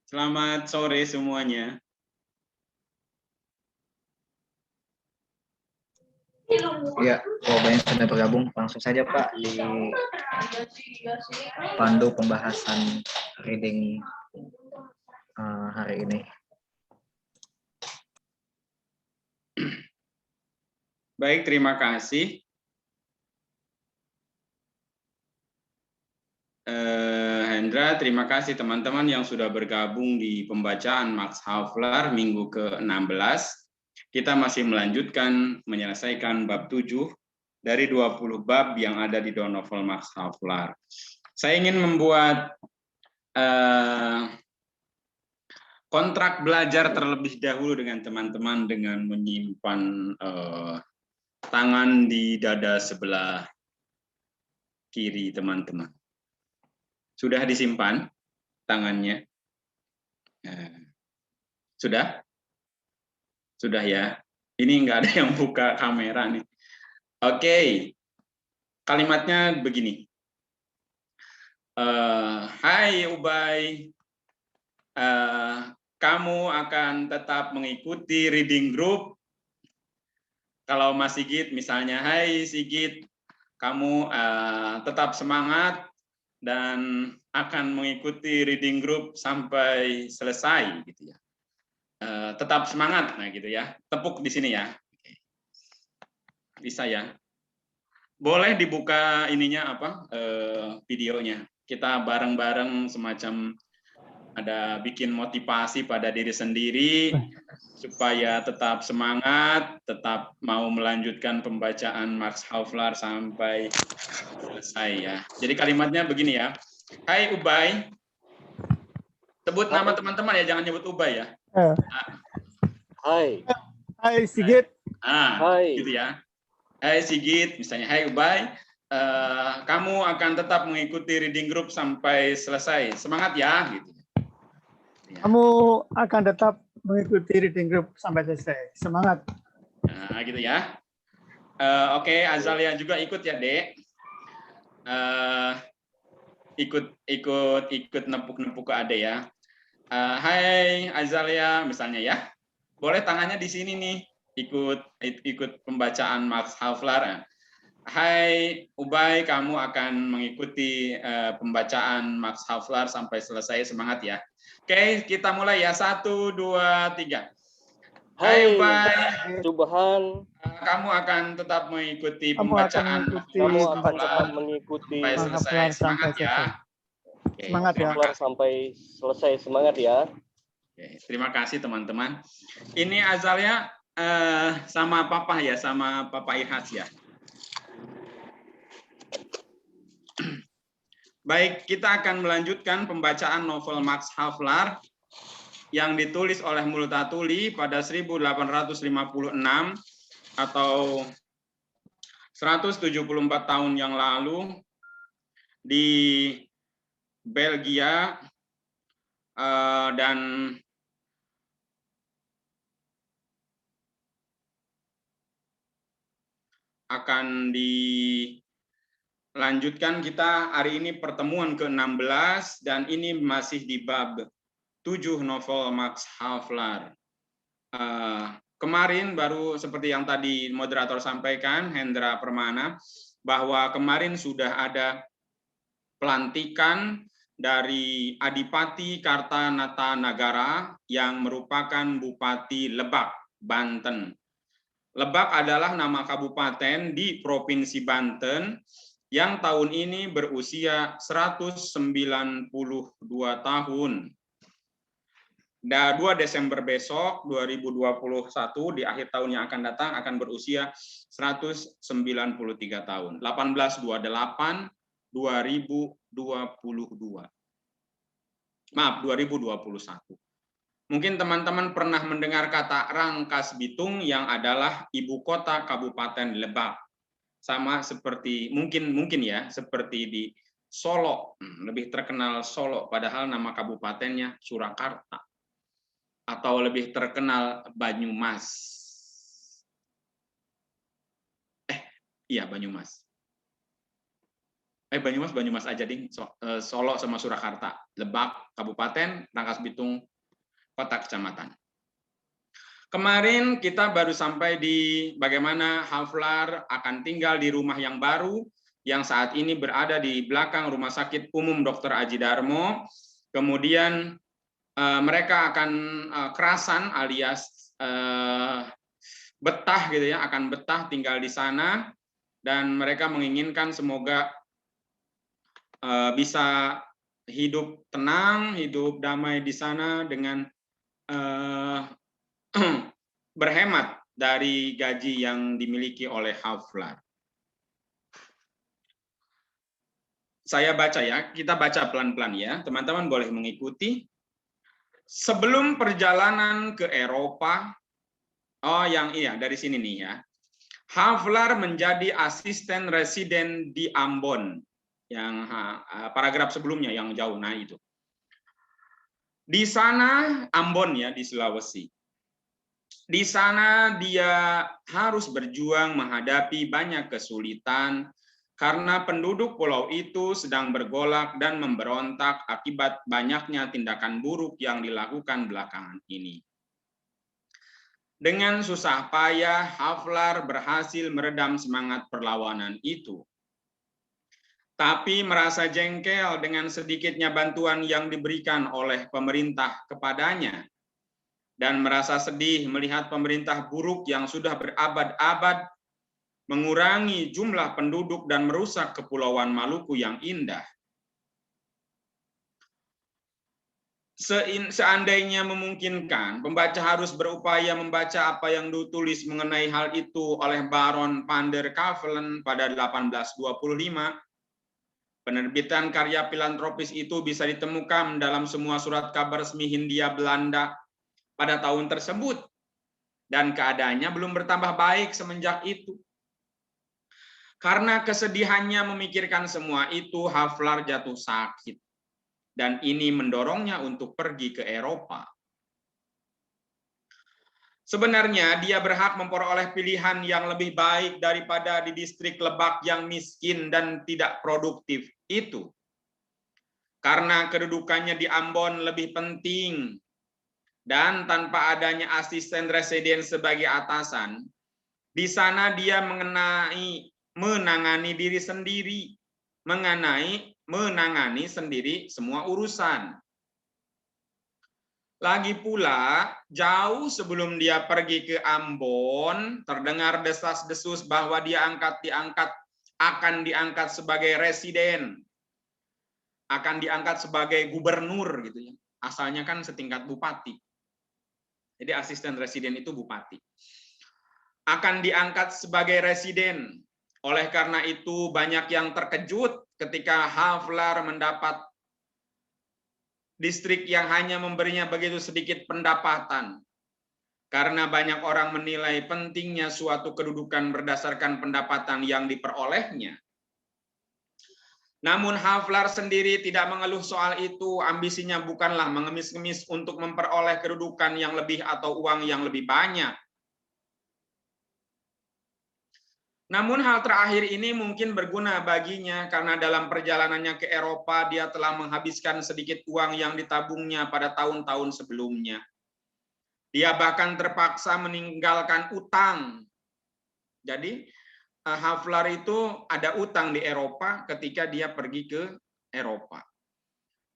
Selamat sore semuanya. Ya, banyak sudah bergabung. Langsung saja Pak di pandu pembahasan reading hari ini. Baik, terima kasih. Hendra, terima kasih teman-teman yang sudah bergabung di pembacaan Max Havelaar minggu ke-16. Kita masih melanjutkan menyelesaikan bab 7 dari 20 bab yang ada di novel Max Havelaar. Saya ingin membuat kontrak belajar terlebih dahulu dengan teman-teman dengan menyimpan tangan di dada sebelah kiri teman-teman. Sudah disimpan tangannya? Sudah? Sudah ya. Ini nggak ada yang buka kamera nih. Oke. Kalimatnya begini. Hai Ubay. Kamu akan tetap mengikuti reading group. Kalau Mas Sigit misalnya, hai Sigit, kamu tetap semangat dan akan mengikuti reading group sampai selesai gitu ya. Tetap semangat, nah gitu ya. Tepuk di sini ya. Bisa ya. Boleh dibuka ininya apa? Videonya. Kita bareng-bareng semacam ada bikin motivasi pada diri sendiri supaya tetap semangat, tetap mau melanjutkan pembacaan Max Havelaar sampai selesai ya. Jadi kalimatnya begini ya. Hai Ubay. Sebut nama teman-teman ya, jangan nyebut Ubay ya. Hai. Hai Sigit. Hai. Gitu ya. Hai Sigit, misalnya hai Ubay. Kamu akan tetap mengikuti reading group sampai selesai. Semangat ya, gitu. Kamu akan tetap mengikuti reading group sampai selesai. Semangat. Nah, gitu ya. Oke, Azalia juga ikut ya, Dek. Ikut nepuk-nepuk ke Ade ya. Hai Azalia misalnya ya. Boleh tangannya di sini nih. Ikut pembacaan Max Havelaar. Hai Ubay, kamu akan mengikuti pembacaan Max Havelaar sampai selesai. Semangat ya. Oke, kita mulai ya. 1, 2, 3. Hai Ubay. Subhan. Kamu akan tetap mengikuti Kamu pembacaan sampai selesai. Semangat ya. Semangat ya. Sampai selesai. Semangat ya. Oke, terima kasih teman-teman. Ini Azalia sama Papa ya, sama Papa Ihas ya. Baik, kita akan melanjutkan pembacaan novel Max Havelaar yang ditulis oleh Multatuli pada 1856 atau 174 tahun yang lalu di Belgia dan akan dilanjutkan kita hari ini pertemuan ke-16 dan ini masih di bab 7 novel Max Havelaar. Kemarin baru seperti yang tadi moderator sampaikan, Hendra Permana, bahwa kemarin sudah ada pelantikan dari Adipati Kartanata yang merupakan Bupati Lebak, Banten. Lebak adalah nama kabupaten di Provinsi Banten yang tahun ini berusia 192 tahun. 2 Desember besok 2021 di akhir tahun yang akan datang akan berusia 193 tahun. 1828 2022. Maaf, 2021. Mungkin teman-teman pernah mendengar kata Rangkas Bitung yang adalah ibu kota Kabupaten Lebak. Sama seperti mungkin ya, seperti di Solo, lebih terkenal Solo padahal nama kabupatennya Surakarta. Atau lebih terkenal Banyumas. Iya, Banyumas. Banyumas aja ding, Solo sama Surakarta, Lebak Kabupaten, Rangkas Bitung Kota Kecamatan. Kemarin kita baru sampai di bagaimana Haflar akan tinggal di rumah yang baru yang saat ini berada di belakang Rumah Sakit Umum Dr. Aji Darmo. Kemudian mereka akan kerasan alias betah gitu ya, akan betah tinggal di sana, dan mereka menginginkan semoga bisa hidup tenang, hidup damai di sana dengan berhemat dari gaji yang dimiliki oleh Haflar. Saya baca ya, kita baca pelan-pelan ya, teman-teman boleh mengikuti. Sebelum perjalanan ke Eropa, dari sini nih ya, Haflar menjadi asisten residen di Ambon, yang paragraf sebelumnya yang jauh, nah itu. Di sana, Ambon ya, di Sulawesi. Di sana dia harus berjuang menghadapi banyak kesulitan karena penduduk pulau itu sedang bergolak dan memberontak akibat banyaknya tindakan buruk yang dilakukan belakangan ini. Dengan susah payah, Haflar berhasil meredam semangat perlawanan itu. Tapi merasa jengkel dengan sedikitnya bantuan yang diberikan oleh pemerintah kepadanya, dan merasa sedih melihat pemerintah buruk yang sudah berabad-abad mengurangi jumlah penduduk dan merusak Kepulauan Maluku yang indah. Seandainya memungkinkan, pembaca harus berupaya membaca apa yang ditulis mengenai hal itu oleh Baron van der Kavelen pada 1825. Penerbitan karya filantropis itu bisa ditemukan dalam semua surat kabar resmi Hindia Belanda pada tahun tersebut, dan keadaannya belum bertambah baik semenjak itu. Karena kesedihannya memikirkan semua itu, Haflar jatuh sakit, dan ini mendorongnya untuk pergi ke Eropa. Sebenarnya dia berhak memperoleh pilihan yang lebih baik daripada di distrik Lebak yang miskin dan tidak produktif itu. Karena kedudukannya di Ambon lebih penting, dan tanpa adanya asisten residen sebagai atasan, di sana dia menangani sendiri semua urusan. Lagi pula, jauh sebelum dia pergi ke Ambon, terdengar desas-desus bahwa dia akan diangkat sebagai residen, akan diangkat sebagai gubernur gitu ya. Asalnya kan setingkat bupati. Jadi asisten residen itu bupati. Akan diangkat sebagai residen. Oleh karena itu banyak yang terkejut ketika Haflar mendapat distrik yang hanya memberinya begitu sedikit pendapatan. Karena banyak orang menilai pentingnya suatu kedudukan berdasarkan pendapatan yang diperolehnya. Namun Haflar sendiri tidak mengeluh soal itu. Ambisinya bukanlah mengemis-ngemis untuk memperoleh kedudukan yang lebih atau uang yang lebih banyak. Namun hal terakhir ini mungkin berguna baginya karena dalam perjalanannya ke Eropa dia telah menghabiskan sedikit uang yang ditabungnya pada tahun-tahun sebelumnya. Dia bahkan terpaksa meninggalkan utang. Jadi Haflar itu ada utang di Eropa ketika dia pergi ke Eropa.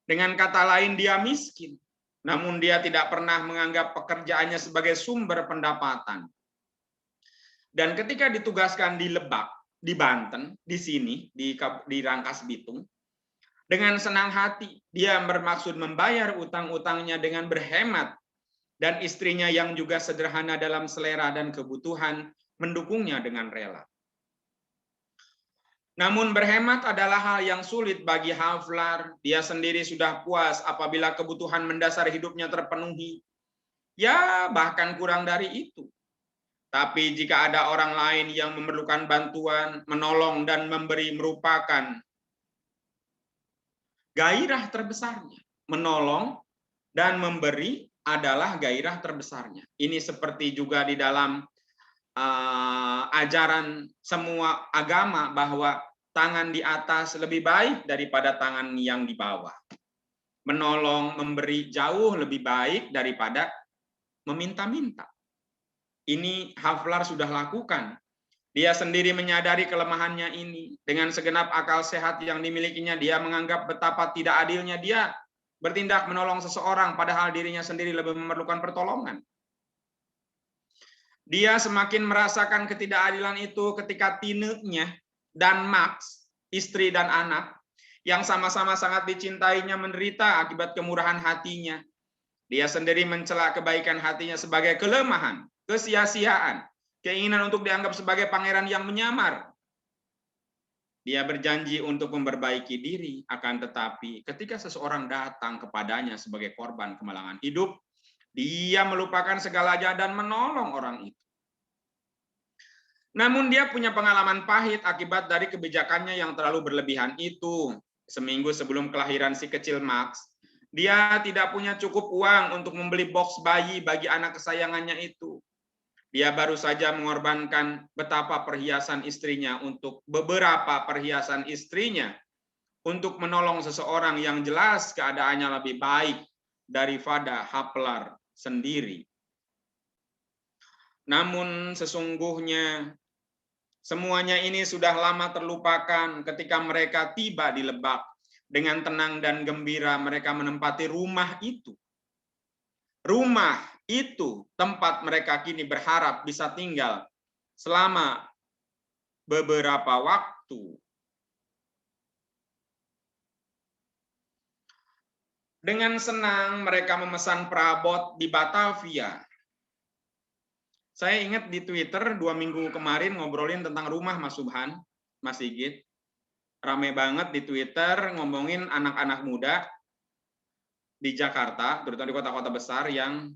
Dengan kata lain, dia miskin. Namun dia tidak pernah menganggap pekerjaannya sebagai sumber pendapatan. Dan ketika ditugaskan di Lebak, di Banten, di sini, di Rangkas Bitung, dengan senang hati, dia bermaksud membayar utang-utangnya dengan berhemat. Dan istrinya yang juga sederhana dalam selera dan kebutuhan, mendukungnya dengan rela. Namun berhemat adalah hal yang sulit bagi Haflar. Dia sendiri sudah puas apabila kebutuhan mendasar hidupnya terpenuhi. Ya, bahkan kurang dari itu. Tapi jika ada orang lain yang memerlukan bantuan, menolong dan memberi merupakan gairah terbesarnya. Menolong dan memberi adalah gairah terbesarnya. Ini seperti juga di dalam ajaran semua agama bahwa tangan di atas lebih baik daripada tangan yang di bawah. Menolong, memberi jauh lebih baik daripada meminta-minta. Ini Haflar sudah lakukan. Dia sendiri menyadari kelemahannya ini. Dengan segenap akal sehat yang dimilikinya, dia menganggap betapa tidak adilnya dia bertindak menolong seseorang, padahal dirinya sendiri lebih memerlukan pertolongan. Dia semakin merasakan ketidakadilan itu ketika Tine-nya dan Max, istri dan anak, yang sama-sama sangat dicintainya menderita akibat kemurahan hatinya. Dia sendiri mencela kebaikan hatinya sebagai kelemahan, kesia-siaan, keinginan untuk dianggap sebagai pangeran yang menyamar. Dia berjanji untuk memperbaiki diri, akan tetapi ketika seseorang datang kepadanya sebagai korban kemalangan hidup, dia melupakan segalanya dan menolong orang itu. Namun dia punya pengalaman pahit akibat dari kebijakannya yang terlalu berlebihan itu. Seminggu sebelum kelahiran si kecil Max, dia tidak punya cukup uang untuk membeli box bayi bagi anak kesayangannya itu. Dia baru saja mengorbankan betapa perhiasan istrinya untuk beberapa perhiasan istrinya untuk menolong seseorang yang jelas keadaannya lebih baik daripada Haflar sendiri. Namun sesungguhnya semuanya ini sudah lama terlupakan ketika mereka tiba di Lebak. Dengan tenang dan gembira mereka menempati rumah itu. Rumah itu tempat mereka kini berharap bisa tinggal selama beberapa waktu. Dengan senang mereka memesan perabot di Batavia. Saya ingat di Twitter 2 minggu kemarin ngobrolin tentang rumah Mas Subhan, Mas Sigit. Rame banget di Twitter ngomongin anak-anak muda di Jakarta, terutama di kota-kota besar yang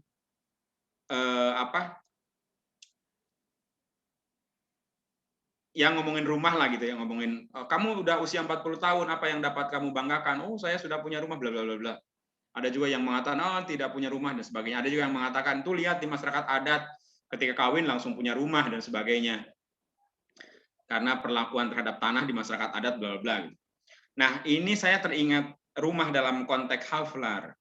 yang ngomongin rumah lah gitu ya, ngomongin kamu udah usia 40 tahun, apa yang dapat kamu banggakan? Oh, saya sudah punya rumah, bla bla bla bla. Ada juga yang mengatakan oh, tidak punya rumah dan sebagainya. Ada juga yang mengatakan tuh lihat di masyarakat adat ketika kawin langsung punya rumah dan sebagainya. Karena perlakuan terhadap tanah di masyarakat adat bla bla bla. Nah, ini saya teringat rumah dalam konteks Haflar.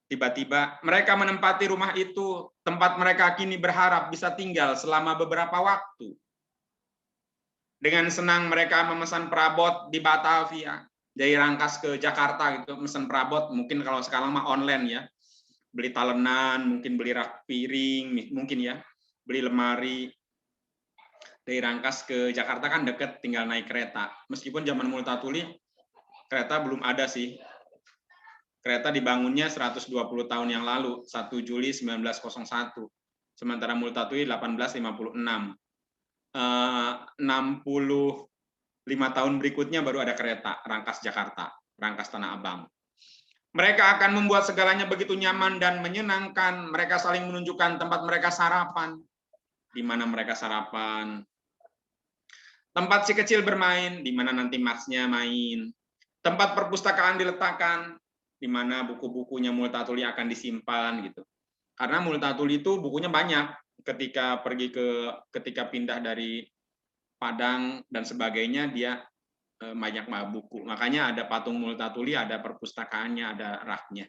Tiba-tiba mereka menempati rumah itu, tempat mereka kini berharap bisa tinggal selama beberapa waktu. Dengan senang mereka memesan perabot di Batavia, dari Rangkas ke Jakarta gitu, memesan perabot, mungkin kalau sekarang mah online ya. Beli talenan, mungkin beli rak piring, mungkin ya, beli lemari. Dari Rangkas ke Jakarta kan deket, tinggal naik kereta. Meskipun zaman Multatuli kereta belum ada sih. Kereta dibangunnya 120 tahun yang lalu, 1 Juli 1901. Sementara Multatuli 1856. 65 tahun berikutnya baru ada kereta Rangkas Jakarta, Rangkas Tanah Abang. Mereka akan membuat segalanya begitu nyaman dan menyenangkan. Mereka saling menunjukkan tempat mereka sarapan. Di mana mereka sarapan. Tempat si kecil bermain, di mana nanti Max-nya main. Tempat perpustakaan diletakkan, di mana buku-bukunya Multatuli akan disimpan gitu. Karena Multatuli itu bukunya banyak. Ketika pindah dari Padang dan sebagainya, dia banyak buku. Makanya ada patung Multatuli, ada perpustakaannya, ada raknya.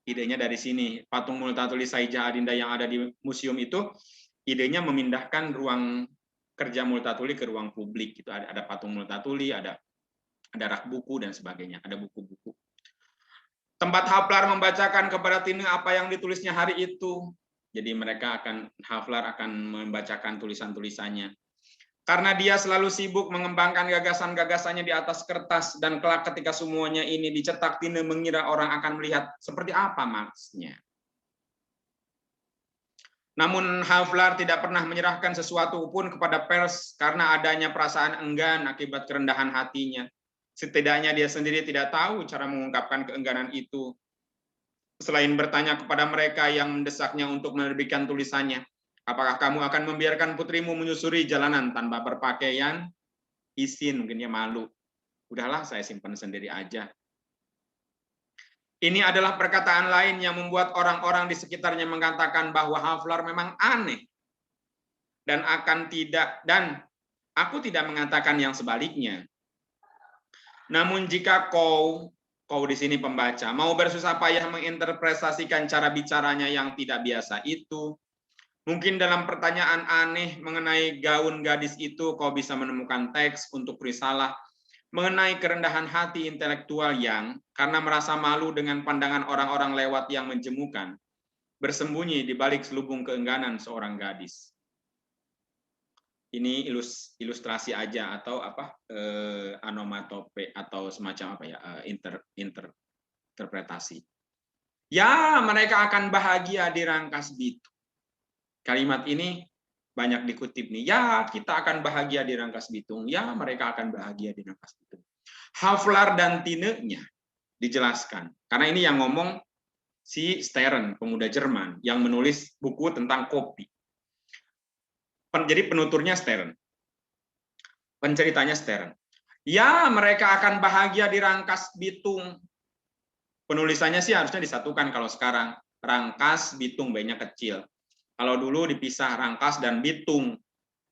Idenya dari sini. Patung Multatuli Saijah Adinda yang ada di museum itu, idenya memindahkan ruang kerja Multatuli ke ruang publik. Gitu. Ada patung Multatuli, ada rak buku dan sebagainya. Ada buku-buku. Tempat Haflar membacakan kepada Tine apa yang ditulisnya hari itu. Jadi Haflar akan membacakan tulisan-tulisannya. Karena dia selalu sibuk mengembangkan gagasan-gagasannya di atas kertas, dan kelak ketika semuanya ini dicetak, Tine mengira orang akan melihat seperti apa maksudnya. Namun Haflar tidak pernah menyerahkan sesuatu pun kepada pers karena adanya perasaan enggan akibat kerendahan hatinya. Setidaknya dia sendiri tidak tahu cara mengungkapkan keengganan itu. Selain bertanya kepada mereka yang mendesaknya untuk menerbitkan tulisannya, apakah kamu akan membiarkan putrimu menyusuri jalanan tanpa berpakaian? Izin, mungkin dia malu. Udahlah, saya simpan sendiri aja. Ini adalah perkataan lain yang membuat orang-orang di sekitarnya mengatakan bahwa Haflar memang aneh dan Aku tidak mengatakan yang sebaliknya. Namun jika kau di sini pembaca, mau bersusah payah menginterpretasikan cara bicaranya yang tidak biasa itu, mungkin dalam pertanyaan aneh mengenai gaun gadis itu, kau bisa menemukan teks untuk risalah mengenai kerendahan hati intelektual yang, karena merasa malu dengan pandangan orang-orang lewat yang menjemukan, bersembunyi di balik selubung keengganan seorang gadis. Ini ilustrasi aja atau apa onomatope atau semacam apa ya interpretasi. Ya, mereka akan bahagia di Rangkas Bitung. Kalimat ini banyak dikutip nih. Ya, kita akan bahagia di Rangkas Bitung. Ya, mereka akan bahagia di Rangkas Bitung. Havelaar dan Tineke-nya dijelaskan. Karena ini yang ngomong si Stern, pemuda Jerman, yang menulis buku tentang kopi. Jadi penuturnya Stern. Penceritanya Stern. Ya, mereka akan bahagia di Rangkas Bitung. Penulisannya sih harusnya disatukan kalau sekarang. Rangkas Bitung, B-nya kecil. Kalau dulu dipisah Rangkas dan Bitung.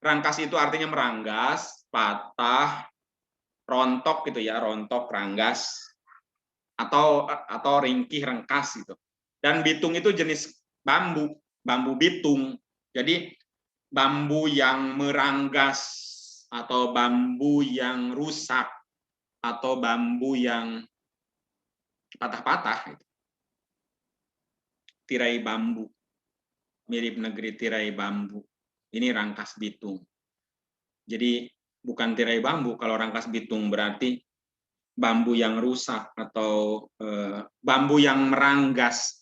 Rangkas itu artinya meranggas, patah, rontok gitu ya, rontok, ranggas, atau ringkih, rengkas gitu. Dan bitung itu jenis bambu bitung. Jadi bambu yang meranggas atau bambu yang rusak atau bambu yang patah-patah. Tirai bambu, mirip negeri tirai bambu. Ini Rangkas Bitung. Jadi bukan tirai bambu, kalau Rangkas Bitung berarti bambu yang rusak atau bambu yang meranggas.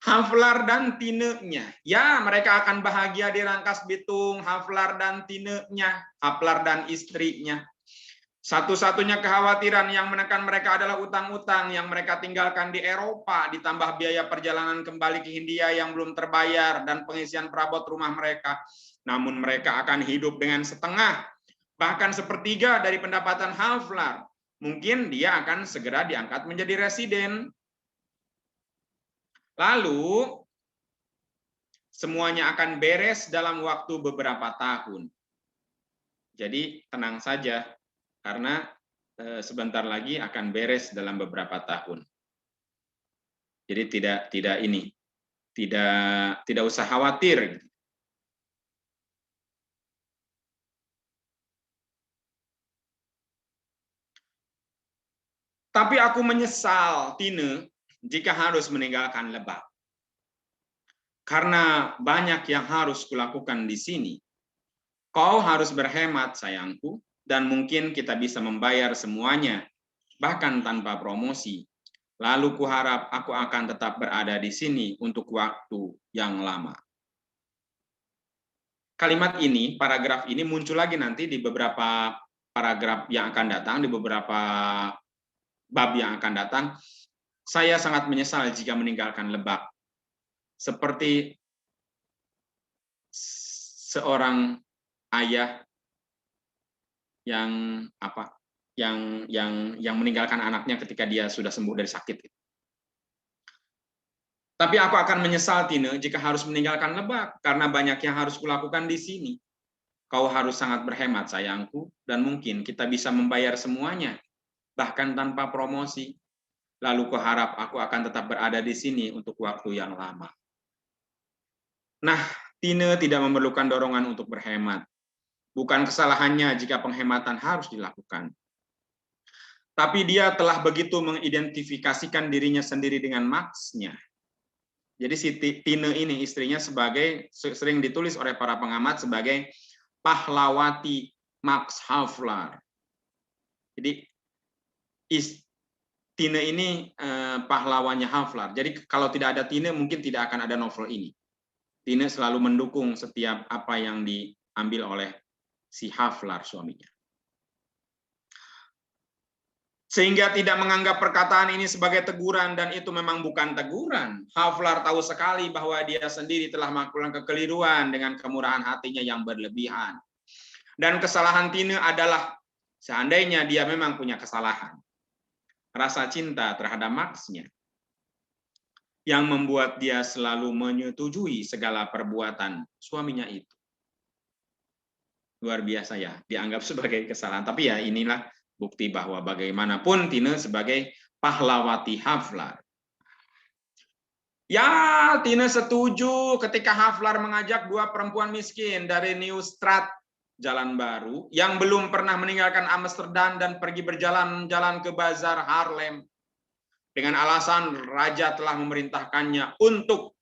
Havelaar dan Tineke-nya. Ya, mereka akan bahagia di Rangkas Bitung. Havelaar dan Tineke-nya. Havelaar dan istrinya. Satu-satunya kekhawatiran yang menekan mereka adalah utang-utang yang mereka tinggalkan di Eropa, ditambah biaya perjalanan kembali ke Hindia yang belum terbayar, dan pengisian perabot rumah mereka. Namun mereka akan hidup dengan setengah, bahkan sepertiga dari pendapatan Havelaar. Mungkin dia akan segera diangkat menjadi residen. Lalu, semuanya akan beres dalam waktu beberapa tahun. Jadi, tenang saja, karena sebentar lagi akan beres dalam beberapa tahun. Jadi, tidak usah khawatir. Tapi aku menyesal, Tine, jika harus meninggalkan Lebak. Karena banyak yang harus kulakukan di sini. Kau harus berhemat, sayangku, dan mungkin kita bisa membayar semuanya, bahkan tanpa promosi. Lalu kuharap aku akan tetap berada di sini untuk waktu yang lama. Kalimat ini, paragraf ini muncul lagi nanti di beberapa paragraf yang akan datang, di beberapa bab yang akan datang. Saya sangat menyesal jika meninggalkan Lebak. Seperti seorang ayah yang meninggalkan anaknya ketika dia sudah sembuh dari sakit. Tapi aku akan menyesal, Tine, jika harus meninggalkan Lebak karena banyak yang harus kulakukan di sini. Kau harus sangat berhemat, sayangku, dan mungkin kita bisa membayar semuanya, bahkan tanpa promosi. Lalu kuharap aku akan tetap berada di sini untuk waktu yang lama. Nah, Tine tidak memerlukan dorongan untuk berhemat. Bukan kesalahannya jika penghematan harus dilakukan. Tapi dia telah begitu mengidentifikasikan dirinya sendiri dengan Max-nya. Jadi si Tine ini istrinya sering ditulis oleh para pengamat sebagai pahlawati Max Havelaar. Jadi Tine ini pahlawannya Havelaar. Jadi kalau tidak ada Tine mungkin tidak akan ada novel ini. Tine selalu mendukung setiap apa yang diambil oleh si Havelaar suaminya. Sehingga tidak menganggap perkataan ini sebagai teguran, dan itu memang bukan teguran. Havelaar tahu sekali bahwa dia sendiri telah melakukan kekeliruan dengan kemurahan hatinya yang berlebihan. Dan kesalahan Tine adalah seandainya dia memang punya kesalahan, rasa cinta terhadap Max-nya yang membuat dia selalu menyetujui segala perbuatan suaminya itu. Luar biasa ya, dianggap sebagai kesalahan. Tapi ya inilah bukti bahwa bagaimanapun Tine sebagai pahlawati Haflar. Ya, Tine setuju ketika Haflar mengajak dua perempuan miskin dari Nieuwstraat Jalan Baru yang belum pernah meninggalkan Amsterdam dan pergi berjalan-jalan ke bazar Haarlem dengan alasan raja telah memerintahkannya untuk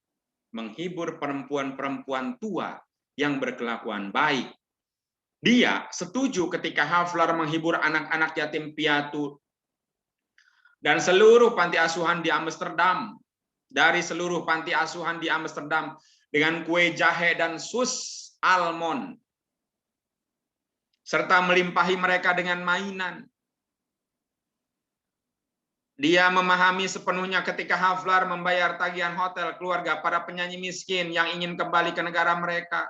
menghibur perempuan-perempuan tua yang berkelakuan baik. Dia setuju ketika Haflar menghibur anak-anak yatim piatu dan seluruh panti asuhan di Amsterdam, dari seluruh panti asuhan di Amsterdam dengan kue jahe dan sus almond, serta melimpahi mereka dengan mainan. Dia memahami sepenuhnya ketika Haflar membayar tagihan hotel keluarga para penyanyi miskin yang ingin kembali ke negara mereka,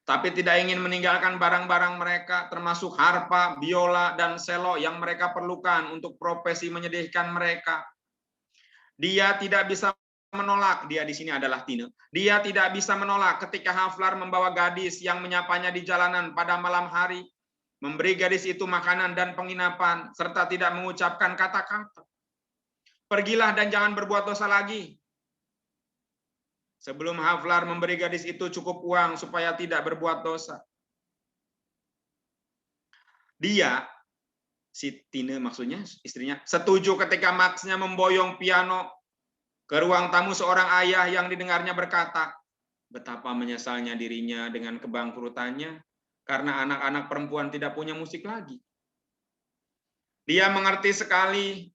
tapi tidak ingin meninggalkan barang-barang mereka, termasuk harpa, biola, dan selo yang mereka perlukan untuk profesi menyedihkan mereka. Dia tidak bisa menolak, dia di sini adalah Tine. Dia tidak bisa menolak ketika Haflar membawa gadis yang menyapanya di jalanan pada malam hari, memberi gadis itu makanan dan penginapan, serta tidak mengucapkan kata-kata. Pergilah dan jangan berbuat dosa lagi. Sebelum Haflar memberi gadis itu cukup uang supaya tidak berbuat dosa. Dia, si Tine maksudnya istrinya, setuju ketika Max-nya memboyong piano ke ruang tamu seorang ayah yang didengarnya berkata, betapa menyesalnya dirinya dengan kebangkrutannya karena anak-anak perempuan tidak punya musik lagi. Dia mengerti sekali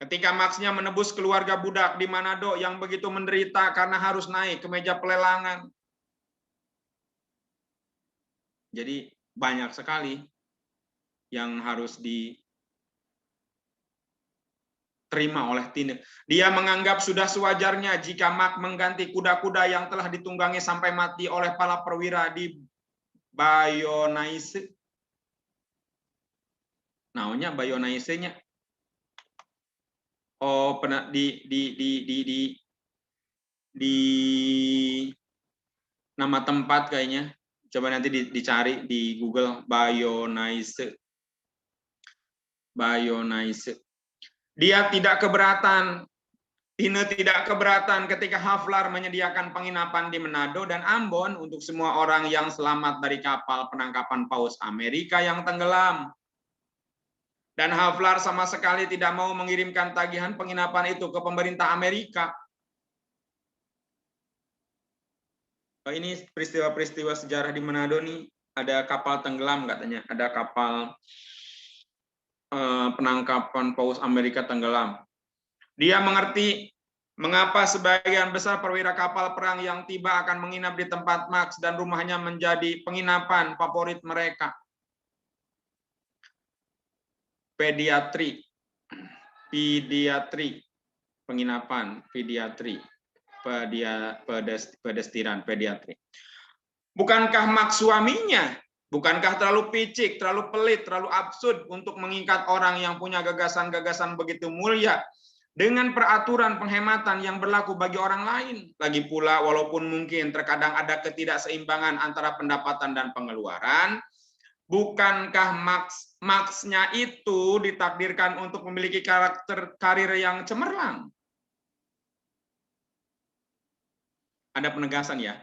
ketika Max-nya menebus keluarga budak di Manado yang begitu menderita karena harus naik ke meja pelelangan. Jadi banyak sekali yang harus diterima oleh Tine. Dia menganggap sudah sewajarnya jika Max mengganti kuda-kuda yang telah ditunggangi sampai mati oleh para perwira di Bayonnaise. Naunya Bayonnaise-nya. Oh, pernah di nama tempat kayaknya. Coba nanti dicari di Google Bayonnaise. Bayonnaise. Dia tidak keberatan. Tine tidak keberatan ketika Haflar menyediakan penginapan di Manado dan Ambon untuk semua orang yang selamat dari kapal penangkapan paus Amerika yang tenggelam. Dan Haflar sama sekali tidak mau mengirimkan tagihan penginapan itu ke pemerintah Amerika. Ini peristiwa-peristiwa sejarah di Manado nih, ada kapal tenggelam katanya, ada kapal penangkapan paus Amerika tenggelam. Dia mengerti mengapa sebagian besar perwira kapal perang yang tiba akan menginap di tempat Max dan rumahnya menjadi penginapan favorit mereka. Pediatri, penginapan, pediatri, pedestiran, pediatri. Bukankah Max suaminya? Bukankah terlalu picik, terlalu pelit, terlalu absurd untuk mengikat orang yang punya gagasan-gagasan begitu mulia dengan peraturan penghematan yang berlaku bagi orang lain? Lagi pula, walaupun mungkin terkadang ada ketidakseimbangan antara pendapatan dan pengeluaran, bukankah Max-nya itu ditakdirkan untuk memiliki karir yang cemerlang? Ada penegasan ya.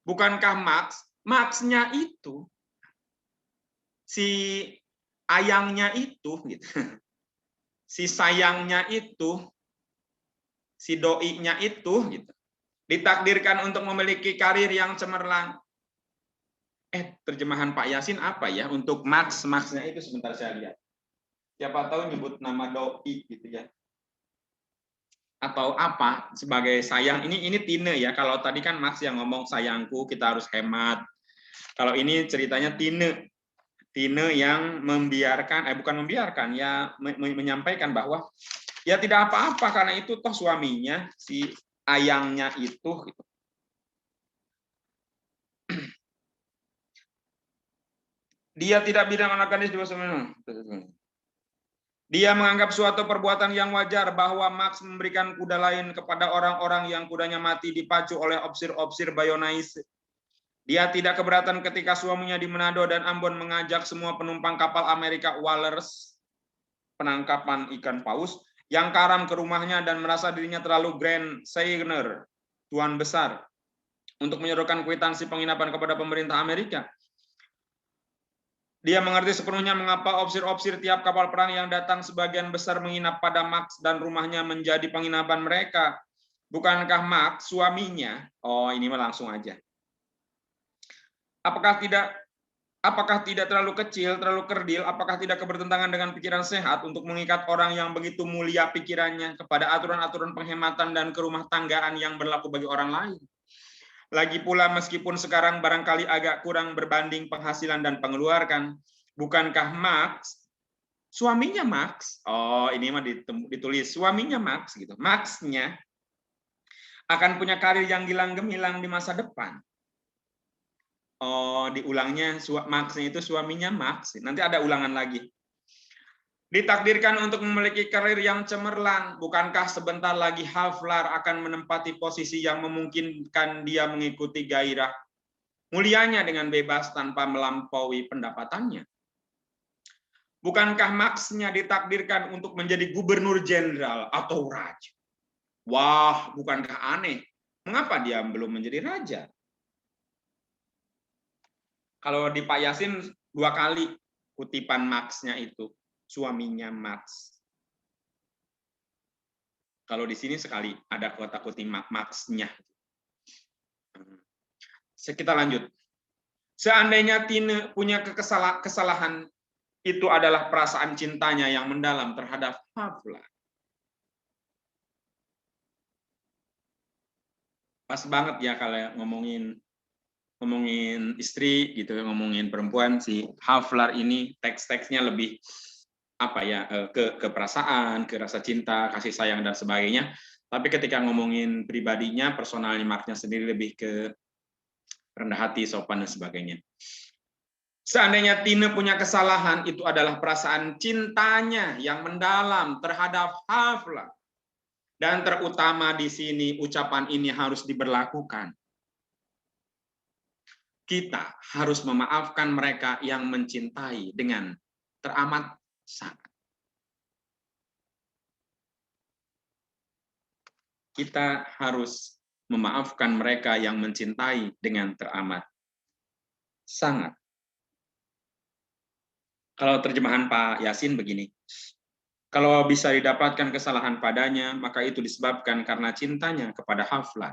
Bukankah Max-nya itu, si ayangnya itu, gitu, si sayangnya itu, si doi-nya itu, gitu, ditakdirkan untuk memiliki karir yang cemerlang. Terjemahan Pak Yasin apa ya untuk Max-nya itu? Sebentar saya lihat. Siapa tahu nyebut nama doi gitu ya. Atau apa sebagai sayang. Ini Tine ya. Kalau tadi kan Max yang ngomong sayangku kita harus hemat. Kalau ini ceritanya Tine yang membiarkan, bukan membiarkan ya, menyampaikan bahwa ya tidak apa-apa karena itu toh suaminya, si ayangnya itu gitu. Dia tidak bilang anak gadis dua sebenarnya. Dia menganggap suatu perbuatan yang wajar bahwa Max memberikan kuda lain kepada orang-orang yang kudanya mati dipacu oleh opsir-opsir Bayonnaise. Dia tidak keberatan ketika suaminya di Manado dan Ambon mengajak semua penumpang kapal Amerika Walrus penangkapan ikan paus yang karam ke rumahnya dan merasa dirinya terlalu grand seigneur, tuan besar, untuk menyodorkan kwitansi penginapan kepada pemerintah Amerika. Dia mengerti sepenuhnya mengapa opsir-opsir tiap kapal perang yang datang sebagian besar menginap pada Max dan rumahnya menjadi penginapan mereka. Bukankah Max suaminya? Oh, ini mah langsung aja. Apakah tidak terlalu kecil, terlalu kerdil, apakah tidak kebertentangan dengan pikiran sehat untuk mengikat orang yang begitu mulia pikirannya kepada aturan-aturan penghematan dan kerumah tanggaan yang berlaku bagi orang lain? Lagi pula meskipun sekarang barangkali agak kurang berbanding penghasilan dan pengeluaran, bukankah Max, suaminya Max, oh ini mah ditulis suaminya Max gitu, Maxnya akan punya karir yang gilang gemilang di masa depan. Oh, diulangnya Max-nya itu suaminya Max. Nanti ada ulangan lagi. Ditakdirkan untuk memiliki karir yang cemerlang, bukankah sebentar lagi Havlar akan menempati posisi yang memungkinkan dia mengikuti gairah mulianya dengan bebas tanpa melampaui pendapatannya? Bukankah Max-nya ditakdirkan untuk menjadi gubernur jenderal atau raja? Wah, bukankah aneh? Mengapa dia belum menjadi raja? Kalau di Pak Yasin 2 kali kutipan Max-nya itu, suaminya Max. Kalau di sini sekali ada kata kutip Max-nya. Kita lanjut. Seandainya Tine punya kesalahan, itu adalah perasaan cintanya yang mendalam terhadap Havlar. Pas banget ya kalau ngomongin istri gitu, ngomongin perempuan, si Havlar ini teks-teksnya lebih apa ya, ke perasaan, ke rasa cinta, kasih sayang dan sebagainya. Tapi ketika ngomongin pribadinya, personalnya Marknya sendiri lebih ke rendah hati, sopan dan sebagainya. Seandainya Tine punya kesalahan, itu adalah perasaan cintanya yang mendalam terhadap Havlar. Dan terutama di sini ucapan ini harus diberlakukan. Kita harus memaafkan mereka yang mencintai dengan teramat sangat. Kita harus memaafkan mereka yang mencintai dengan teramat sangat. Kalau terjemahan Pak Yasin begini, kalau bisa didapatkan kesalahan padanya, maka itu disebabkan karena cintanya kepada Havlar.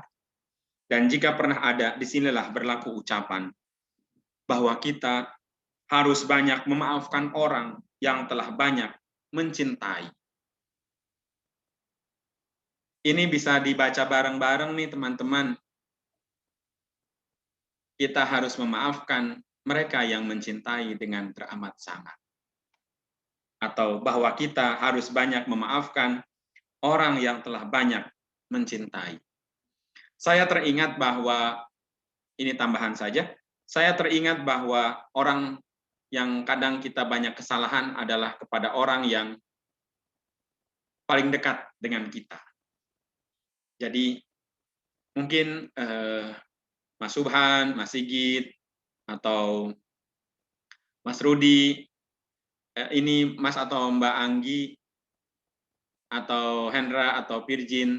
Dan jika pernah ada, disinilah berlaku ucapan bahwa kita harus banyak memaafkan orang yang telah banyak mencintai. Ini bisa dibaca bareng-bareng nih teman-teman. Kita harus memaafkan mereka yang mencintai dengan teramat sangat. Atau bahwa kita harus banyak memaafkan orang yang telah banyak mencintai. Saya teringat bahwa, ini tambahan saja, saya teringat bahwa orang yang kadang kita banyak kesalahan adalah kepada orang yang paling dekat dengan kita. Jadi mungkin Mas Subhan, Mas Sigit, atau Mas Rudi, ini Mas atau Mbak Anggi, atau Hendra, atau Virgin,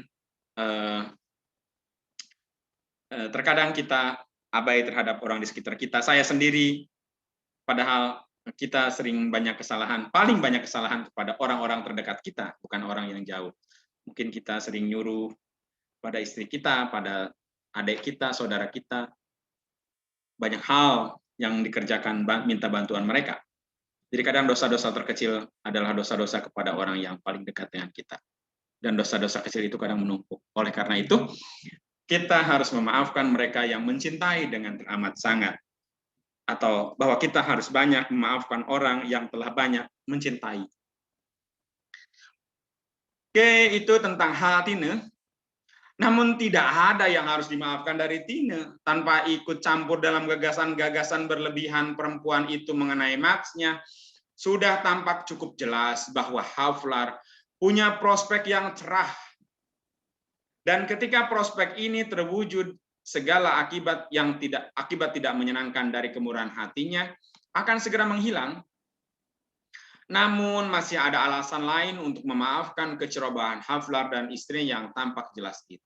terkadang kita abai terhadap orang di sekitar kita. Saya sendiri, padahal kita sering banyak kesalahan, paling banyak kesalahan kepada orang-orang terdekat kita, bukan orang yang jauh. Mungkin kita sering nyuruh pada istri kita, pada adik kita, saudara kita, banyak hal yang dikerjakan minta bantuan mereka. Jadi kadang dosa-dosa terkecil adalah dosa-dosa kepada orang yang paling dekat dengan kita. Dan dosa-dosa kecil itu kadang menumpuk. Oleh karena itu, kita harus memaafkan mereka yang mencintai dengan teramat sangat. Atau bahwa kita harus banyak memaafkan orang yang telah banyak mencintai. Oke, itu tentang hal Tine. Namun tidak ada yang harus dimaafkan dari Tine. Tanpa ikut campur dalam gagasan-gagasan berlebihan perempuan itu mengenai Max-nya, sudah tampak cukup jelas bahwa Havlar punya prospek yang cerah. Dan ketika prospek ini terwujud, segala akibat tidak menyenangkan dari kemurahan hatinya akan segera menghilang. Namun masih ada alasan lain untuk memaafkan kecerobohan Haflar dan istrinya yang tampak jelas itu.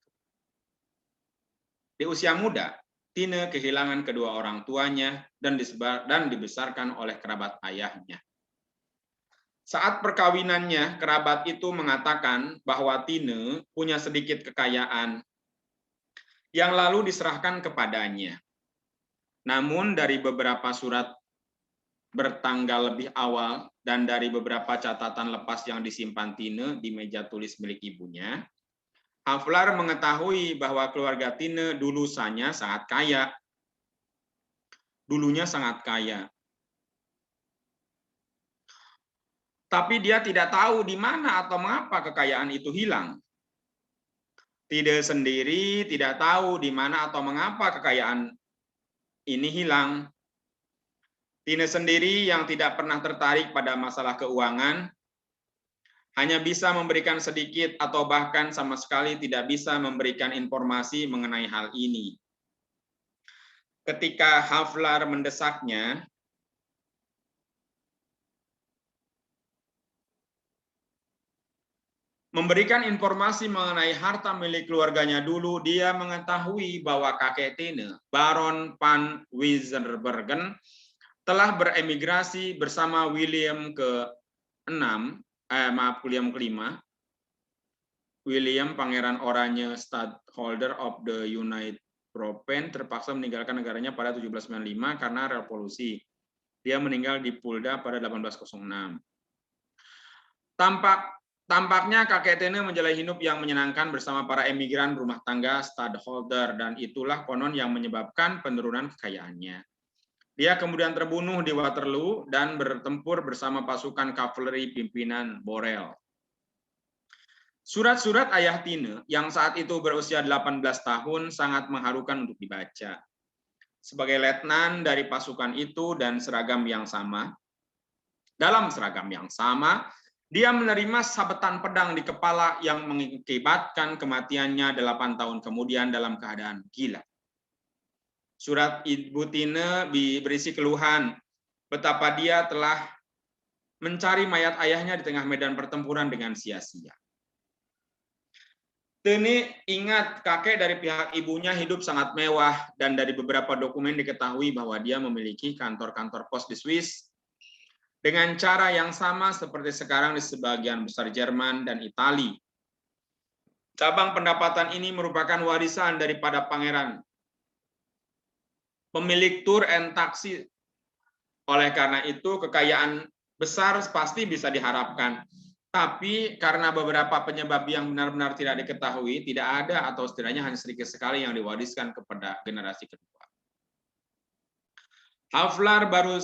Di usia muda, Tine kehilangan kedua orang tuanya dan dibesarkan oleh kerabat ayahnya. Saat perkawinannya, kerabat itu mengatakan bahwa Tine punya sedikit kekayaan yang lalu diserahkan kepadanya. Namun dari beberapa surat bertanggal lebih awal dan dari beberapa catatan lepas yang disimpan Tine di meja tulis milik ibunya, Haflar mengetahui bahwa keluarga Tine dulunya sangat kaya. Tapi dia tidak tahu di mana atau mengapa kekayaan itu hilang. Tine sendiri tidak tahu di mana atau mengapa kekayaan ini hilang. Tine sendiri yang tidak pernah tertarik pada masalah keuangan, hanya bisa memberikan sedikit atau bahkan sama sekali tidak bisa memberikan informasi mengenai hal ini. Ketika Haflar mendesaknya, memberikan informasi mengenai harta milik keluarganya dulu, dia mengetahui bahwa kakek Tine, Baron van Wijnbergen, telah beremigrasi bersama William kelima, William Pangeran Oranje Stadtholder of the United Province, terpaksa meninggalkan negaranya pada 1795 karena revolusi. Dia meninggal di Fulda pada 1806. Tampaknya kakek Tine menjalani hidup yang menyenangkan bersama para emigran rumah tangga Stadtholder, dan itulah konon yang menyebabkan penurunan kekayaannya. Dia kemudian terbunuh di Waterloo dan bertempur bersama pasukan kavaleri pimpinan Borel. Surat-surat ayah Tine yang saat itu berusia 18 tahun sangat mengharukan untuk dibaca. Sebagai letnan dari pasukan itu dan dalam seragam yang sama, dia menerima sabetan pedang di kepala yang mengakibatkan kematiannya 8 tahun kemudian dalam keadaan gila. Surat Ibu Tine berisi keluhan betapa dia telah mencari mayat ayahnya di tengah medan pertempuran dengan sia-sia. Tine ingat kakek dari pihak ibunya hidup sangat mewah, dan dari beberapa dokumen diketahui bahwa dia memiliki kantor-kantor pos di Swiss dengan cara yang sama seperti sekarang di sebagian besar Jerman dan Italia. Cabang pendapatan ini merupakan warisan daripada pangeran pemilik tur and taksi. Oleh karena itu, kekayaan besar pasti bisa diharapkan. Tapi karena beberapa penyebab yang benar-benar tidak diketahui, tidak ada atau setidaknya hanya sedikit sekali yang diwariskan kepada generasi kedua. Haflar baru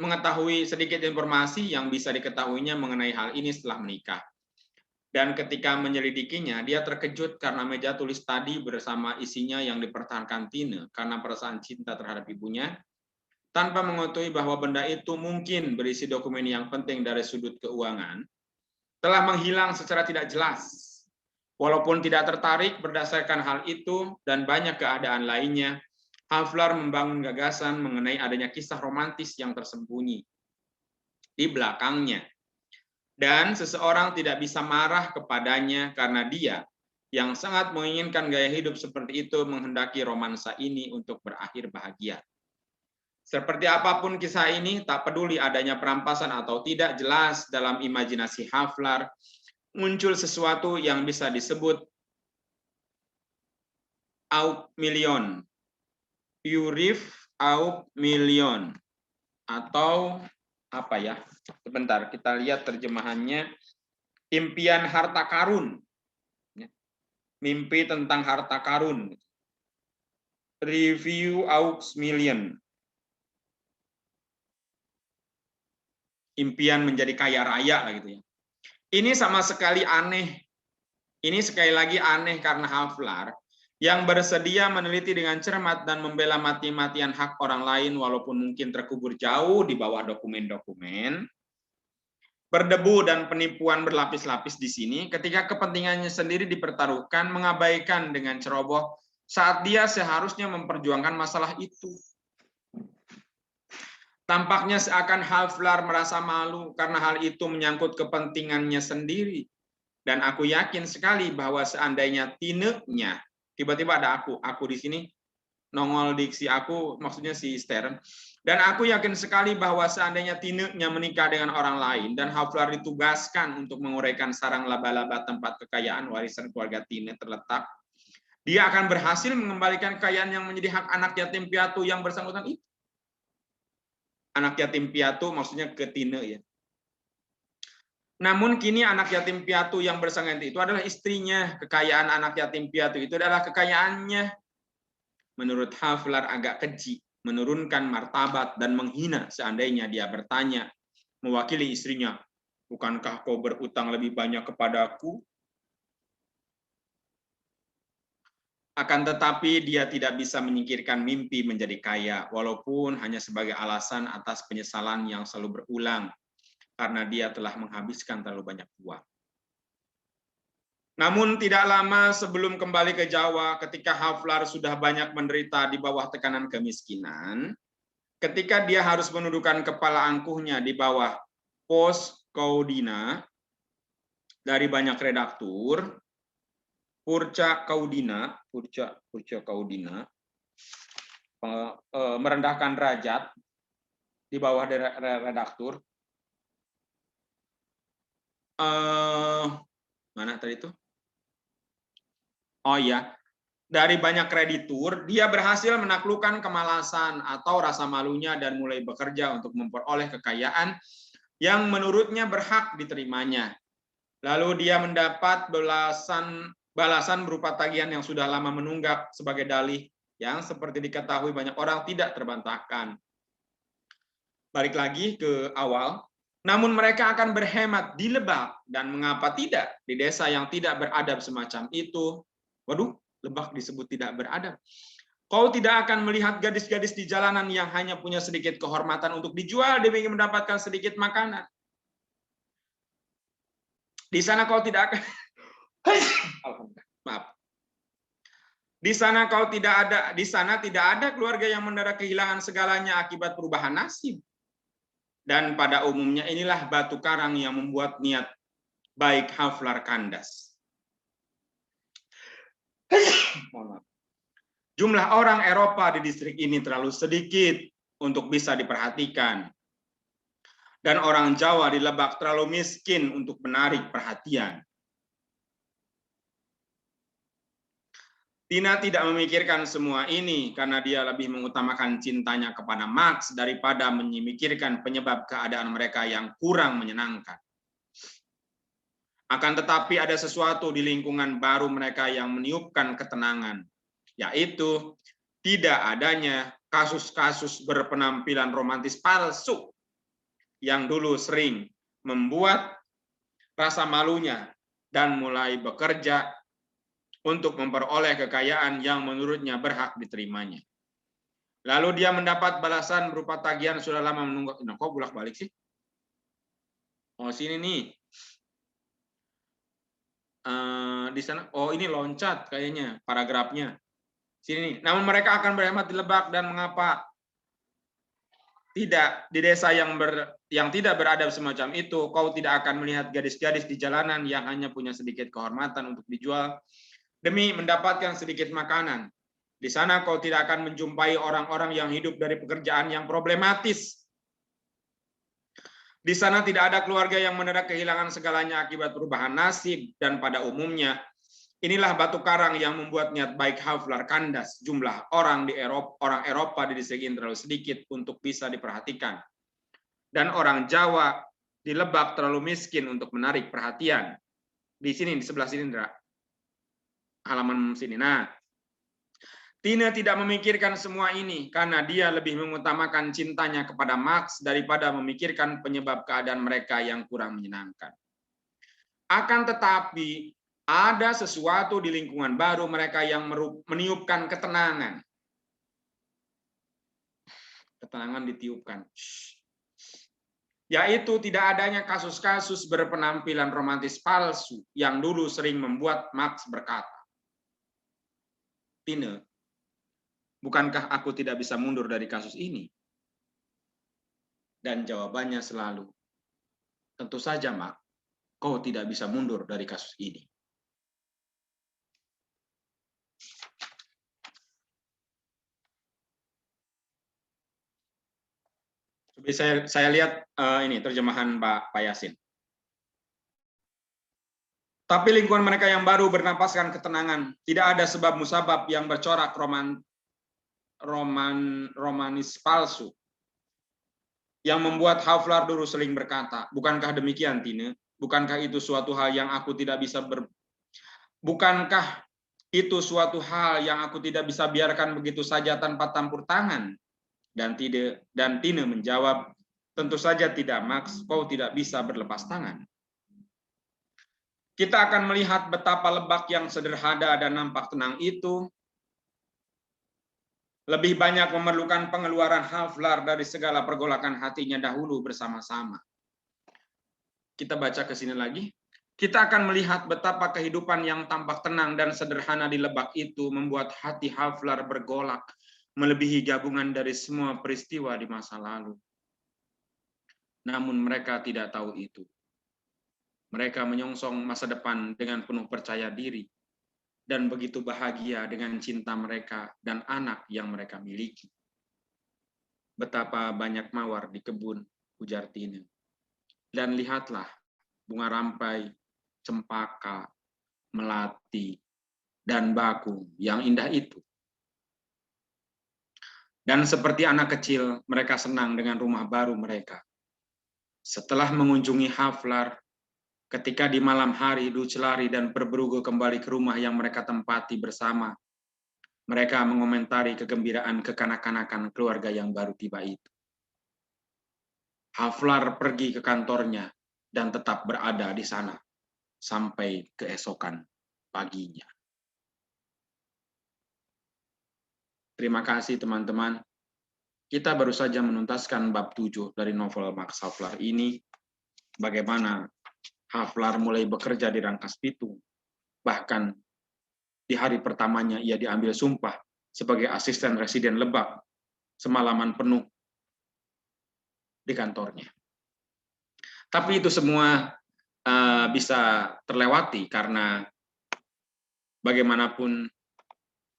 mengetahui sedikit informasi yang bisa diketahuinya mengenai hal ini setelah menikah. Dan ketika menyelidikinya, dia terkejut karena meja tulis tadi bersama isinya yang dipertahankan Tine karena perasaan cinta terhadap ibunya, tanpa mengetahui bahwa benda itu mungkin berisi dokumen yang penting dari sudut keuangan, telah menghilang secara tidak jelas. Walaupun tidak tertarik berdasarkan hal itu dan banyak keadaan lainnya, Haflar membangun gagasan mengenai adanya kisah romantis yang tersembunyi di belakangnya. Dan seseorang tidak bisa marah kepadanya karena dia yang sangat menginginkan gaya hidup seperti itu menghendaki romansa ini untuk berakhir bahagia. Seperti apapun kisah ini, tak peduli adanya perampasan atau tidak, jelas dalam imajinasi Haflar muncul sesuatu yang bisa disebut Auk Million, Urif Auk Million, atau apa ya? Sebentar, kita lihat terjemahannya. Impian harta karun. Mimpi tentang harta karun. Review Aux Million. Impian menjadi kaya raya gitu ya. Ini sama sekali aneh. Ini sekali lagi aneh karena Haflar yang bersedia meneliti dengan cermat dan membela mati-matian hak orang lain walaupun mungkin terkubur jauh di bawah dokumen-dokumen, berdebu dan penipuan berlapis-lapis di sini, ketika kepentingannya sendiri dipertaruhkan, mengabaikan dengan ceroboh saat dia seharusnya memperjuangkan masalah itu. Tampaknya seakan Haflar merasa malu karena hal itu menyangkut kepentingannya sendiri. Dan aku yakin sekali bahwa seandainya Tine-nya, tiba-tiba ada aku di sini, nongol diksi aku, maksudnya si Stern. Dan aku yakin sekali bahwa seandainya Tine-nya menikah dengan orang lain dan Haflar ditugaskan untuk menguraikan sarang laba-laba tempat kekayaan warisan keluarga Tine terletak, dia akan berhasil mengembalikan kekayaan yang menjadi hak anak yatim piatu yang bersangkutan itu. Anak yatim piatu maksudnya ke Tine ya. Namun kini anak yatim piatu yang bersangkutan itu adalah istrinya. Kekayaan anak yatim piatu itu adalah kekayaannya. Menurut Haflar agak keji, menurunkan martabat dan menghina seandainya dia bertanya, mewakili istrinya, bukankah kau berutang lebih banyak kepadaku? Akan tetapi dia tidak bisa menyingkirkan mimpi menjadi kaya, walaupun hanya sebagai alasan atas penyesalan yang selalu berulang, karena dia telah menghabiskan terlalu banyak uang. Namun tidak lama sebelum kembali ke Jawa, ketika Haflar sudah banyak menderita di bawah tekanan kemiskinan, ketika dia harus menundukkan kepala angkuhnya di bawah pos Kaudina dari banyak redaktur, Purca Kaudina merendahkan derajat di bawah redaktur. Mana tadi itu? Oh iya, dari banyak kreditur, dia berhasil menaklukkan kemalasan atau rasa malunya dan mulai bekerja untuk memperoleh kekayaan yang menurutnya berhak diterimanya. Lalu dia mendapat balasan berupa tagihan yang sudah lama menunggak sebagai dalih yang seperti diketahui banyak orang tidak terbantahkan. Balik lagi ke awal, namun mereka akan berhemat di Lebak, dan mengapa tidak di desa yang tidak beradab semacam itu? Waduh, Lebak disebut tidak beradab. Kau tidak akan melihat gadis-gadis di jalanan yang hanya punya sedikit kehormatan untuk dijual demi mendapatkan sedikit makanan. Di sana kau tidak akan maaf. Di sana tidak ada keluarga yang mendarat kehilangan segalanya akibat perubahan nasib. Dan pada umumnya inilah batu karang yang membuat niat baik Haflar kandas. Jumlah orang Eropa di distrik ini terlalu sedikit untuk bisa diperhatikan. Dan orang Jawa di Lebak terlalu miskin untuk menarik perhatian. Tina tidak memikirkan semua ini karena dia lebih mengutamakan cintanya kepada Max daripada memikirkan penyebab keadaan mereka yang kurang menyenangkan. Akan tetapi ada sesuatu di lingkungan baru mereka yang meniupkan ketenangan, yaitu tidak adanya kasus-kasus berpenampilan romantis palsu yang dulu sering membuat rasa malunya dan mulai bekerja untuk memperoleh kekayaan yang menurutnya berhak diterimanya. Lalu dia mendapat balasan berupa tagihan sudah lama menunggak. Nah, kok bolak-balik sih? Oh, sini nih. Di sana, oh ini loncat kayaknya paragrafnya. Sini nih. Namun mereka akan berhemat di Lebak, dan mengapa tidak di desa yang tidak beradab semacam itu? Kau tidak akan melihat gadis-gadis di jalanan yang hanya punya sedikit kehormatan untuk dijual demi mendapatkan sedikit makanan. Di sana kau tidak akan menjumpai orang-orang yang hidup dari pekerjaan yang problematis. Di sana tidak ada keluarga yang mendadak kehilangan segalanya akibat perubahan nasib, dan pada umumnya inilah batu karang yang membuat niat baik Haflar kandas. Jumlah orang Eropa di distrik ini terlalu sedikit untuk bisa diperhatikan. Dan orang Jawa di Lebak terlalu miskin untuk menarik perhatian. Di sini, di sebelah sini, Indra. Halaman sini. Nah, Tina tidak memikirkan semua ini karena dia lebih mengutamakan cintanya kepada Max daripada memikirkan penyebab keadaan mereka yang kurang menyenangkan. Akan tetapi, ada sesuatu di lingkungan baru mereka yang meniupkan ketenangan. Ketenangan ditiupkan. Yaitu tidak adanya kasus-kasus berpenampilan romantis palsu yang dulu sering membuat Max berkata, Tine, bukankah aku tidak bisa mundur dari kasus ini? Dan jawabannya selalu, tentu saja, Mak, kau tidak bisa mundur dari kasus ini. Saya lihat ini terjemahan Pak Yasin. Tapi lingkungan mereka yang baru bernapaskan ketenangan. Tidak ada sebab musabab yang bercorak romanis palsu. Yang membuat Haflar dulu sering berkata, bukankah demikian, Tine? Bukankah itu suatu hal yang aku tidak bisa Bukankah itu suatu hal yang aku tidak bisa biarkan begitu saja tanpa campur tangan? Dan Tine menjawab, tentu saja tidak, Max, kau tidak bisa berlepas tangan. Kita akan melihat betapa lebak yang sederhana dan nampak tenang itu lebih banyak memerlukan pengeluaran Haflar dari segala pergolakan hatinya dahulu bersama-sama. Kita baca ke sini lagi. Kita akan melihat betapa kehidupan yang tampak tenang dan sederhana di lebak itu membuat hati Haflar bergolak, melebihi gabungan dari semua peristiwa di masa lalu. Namun mereka tidak tahu itu. Mereka menyongsong masa depan dengan penuh percaya diri dan begitu bahagia dengan cinta mereka dan anak yang mereka miliki. Betapa banyak mawar di kebun, ujar Tine. Dan lihatlah bunga rampai, cempaka, melati, dan bakung yang indah itu. Dan seperti anak kecil, mereka senang dengan rumah baru mereka. Setelah mengunjungi Haflar, ketika di malam hari berlari dan berberugu kembali ke rumah yang mereka tempati bersama, mereka mengomentari kegembiraan kekanak-kanakan keluarga yang baru tiba itu. Haflar pergi ke kantornya dan tetap berada di sana sampai keesokan paginya. Terima kasih teman-teman. Kita baru saja menuntaskan bab 7 dari novel Max Havelaar ini. Bagaimana Havelaar mulai bekerja di Rangkas Bitung. Bahkan di hari pertamanya ia diambil sumpah sebagai asisten residen Lebak semalaman penuh di kantornya. Tapi itu semua bisa terlewati karena bagaimanapun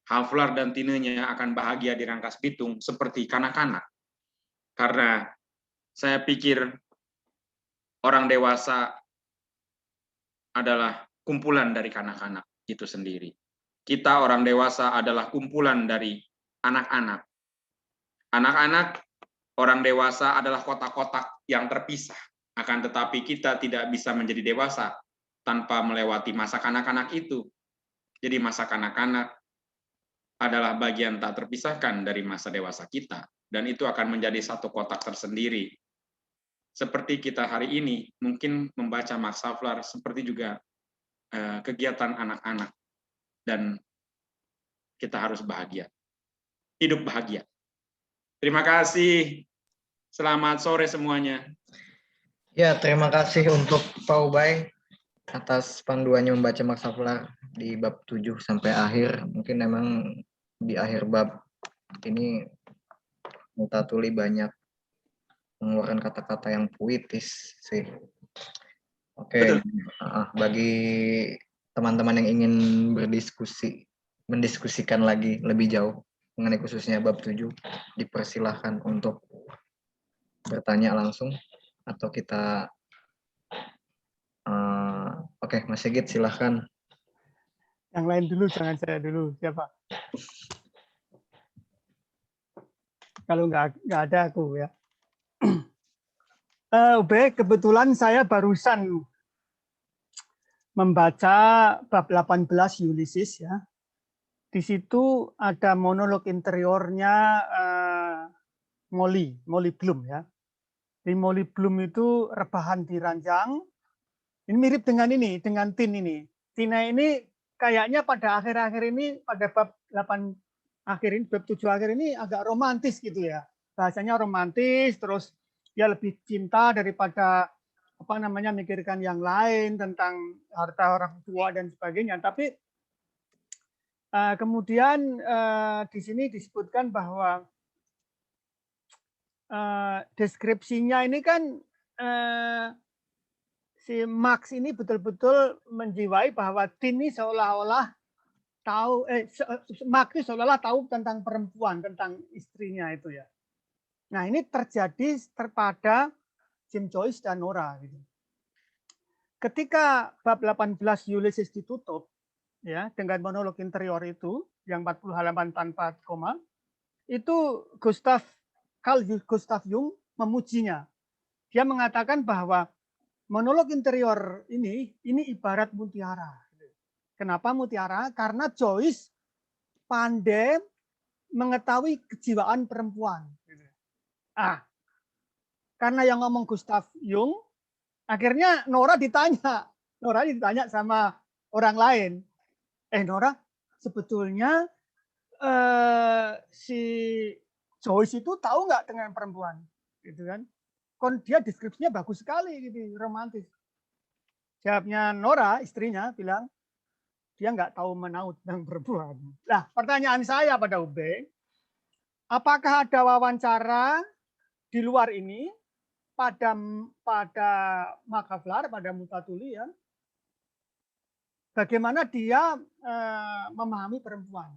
Havelaar dan Tinenya akan bahagia di Rangkas Bitung seperti kanak-kanak. Karena saya pikir orang dewasa adalah kumpulan dari kanak-kanak itu sendiri. Kita orang dewasa adalah kumpulan dari anak-anak. Anak-anak, orang dewasa adalah kotak-kotak yang terpisah. Akan tetapi kita tidak bisa menjadi dewasa tanpa melewati masa kanak-kanak itu. Jadi masa kanak-kanak adalah bagian tak terpisahkan dari masa dewasa kita. Dan itu akan menjadi satu kotak tersendiri. Seperti kita hari ini, mungkin membaca Max Havelaar seperti juga kegiatan anak-anak. Dan kita harus bahagia. Hidup bahagia. Terima kasih. Selamat sore semuanya. Ya, terima kasih untuk Pak Ubay atas panduannya membaca Max Havelaar di bab 7 sampai akhir. Mungkin memang di akhir bab ini Mutatuli banyak mengeluarkan kata-kata yang puitis sih. Oke, bagi teman-teman yang ingin mendiskusikan lagi lebih jauh mengenai khususnya bab 7, dipersilahkan untuk bertanya langsung atau kita Oke, Mas Sigit silahkan. Yang lain dulu, jangan saya dulu. Siapa? Kalau nggak ada aku ya. Kebetulan saya barusan membaca bab 18 Ulysses ya. Di situ ada monolog interiornya Molly Bloom ya. Di Molly Bloom itu rebahan di ranjang. Ini mirip dengan Tin ini. Tina ini kayaknya pada akhir-akhir ini, pada bab 8 akhir ini, bab 7 akhir ini agak romantis gitu ya. Bahasanya romantis, terus dia lebih cinta daripada mikirkan yang lain tentang harta orang tua dan sebagainya. Tapi Kemudian di sini disebutkan bahwa deskripsinya ini kan si Marx ini betul-betul menjiwai bahwa Tin ini seolah-olah tahu, Marx ini seolah-olah tahu tentang perempuan, tentang istrinya itu ya. Nah ini terjadi pada James Joyce dan Nora. Gitu. Ketika bab 18 Ulysses ditutup, ya dengan monolog interior itu yang 40 halaman tanpa koma, itu Carl Gustav Jung memujinya. Dia mengatakan bahwa monolog interior ini ibarat mutiara. Kenapa mutiara? Karena Joyce pandai mengetahui kejiwaan perempuan. Karena yang ngomong Gustav Jung, akhirnya Nora ditanya sama orang lain. Nora, sebetulnya si Joyce itu tahu nggak dengan perempuan, gitu kan? Kon dia deskripsinya bagus sekali, gitu, romantis. Jawabnya Nora, istrinya bilang dia nggak tahu menaut tentang perempuan. Nah, pertanyaan saya pada UB, apakah ada wawancara di luar ini pada Makaflar, pada Multatuli ya? Bagaimana dia memahami perempuan?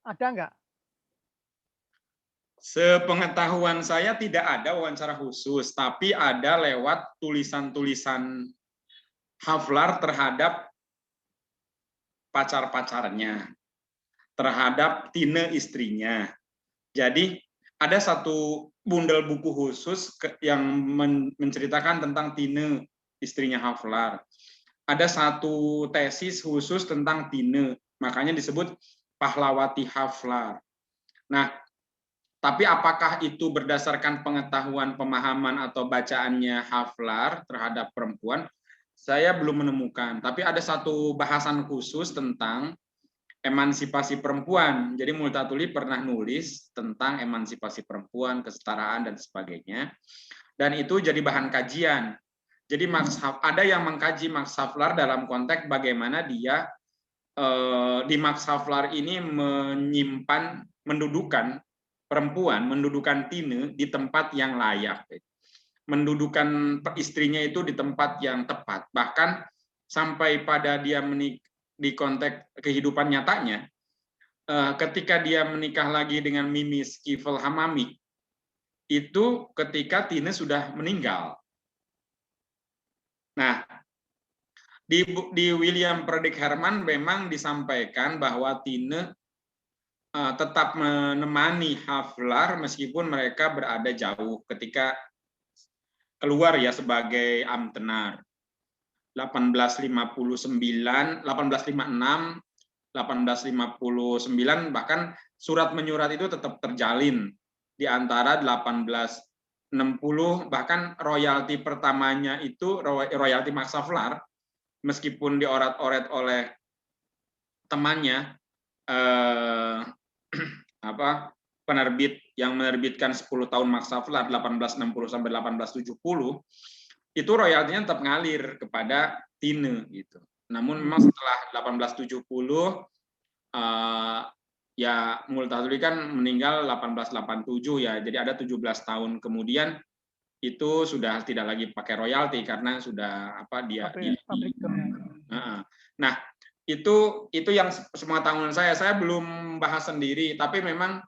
Ada nggak? Sepengetahuan saya tidak ada wawancara khusus, tapi ada lewat tulisan-tulisan Havlar terhadap pacar-pacarnya, terhadap Tine istrinya. Jadi ada satu bundel buku khusus yang menceritakan tentang Tine istrinya Havlar. Ada satu tesis khusus tentang Tine, makanya disebut Pahlawati Havlar. Nah, tapi apakah itu berdasarkan pengetahuan, pemahaman, atau bacaannya Havlar terhadap perempuan, saya belum menemukan. Tapi ada satu bahasan khusus tentang emansipasi perempuan. Jadi Multatuli pernah nulis tentang emansipasi perempuan, kesetaraan, dan sebagainya. Dan itu jadi bahan kajian. Jadi ada yang mengkaji Max Havlar dalam konteks bagaimana dia di Max Havlar ini mendudukan perempuan, mendudukan Tine di tempat yang layak, mendudukan istrinya itu di tempat yang tepat. Bahkan sampai pada dia di konteks kehidupan nyatanya, ketika dia menikah lagi dengan Mimis Kifel Hamami, itu ketika Tine sudah meninggal. Nah, di William Frederick Herman memang disampaikan bahwa Tine tetap menemani Havlar meskipun mereka berada jauh ketika keluar ya sebagai Amtenar. 1856, 1859 bahkan surat menyurat itu tetap terjalin di antara 1860, bahkan royalti pertamanya itu royalti Max Havlar meskipun dioret-oret oleh temannya penerbit yang menerbitkan 10 tahun Max Havlar 1860 sampai 1870, itu royaltinya tetap ngalir kepada Tine gitu. Namun memang setelah 1870 ya Multatuli kan meninggal 1887 ya. Jadi ada 17 tahun kemudian itu sudah tidak lagi pakai royalti karena sudah dia Nah, itu yang sepengetahuan saya belum bahas sendiri, tapi memang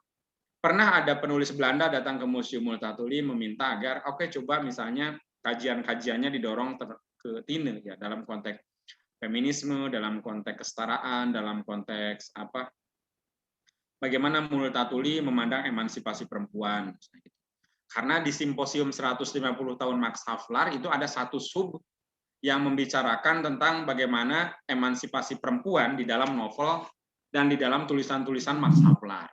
pernah ada penulis Belanda datang ke Museum Multatuli meminta agar coba misalnya kajian-kajiannya didorong ke Tine ya dalam konteks feminisme, dalam konteks kesetaraan, dalam konteks bagaimana Multatuli memandang emansipasi perempuan. Karena di simposium 150 tahun Max Havlar itu ada satu sub yang membicarakan tentang bagaimana emansipasi perempuan di dalam novel dan di dalam tulisan-tulisan Max Havlar.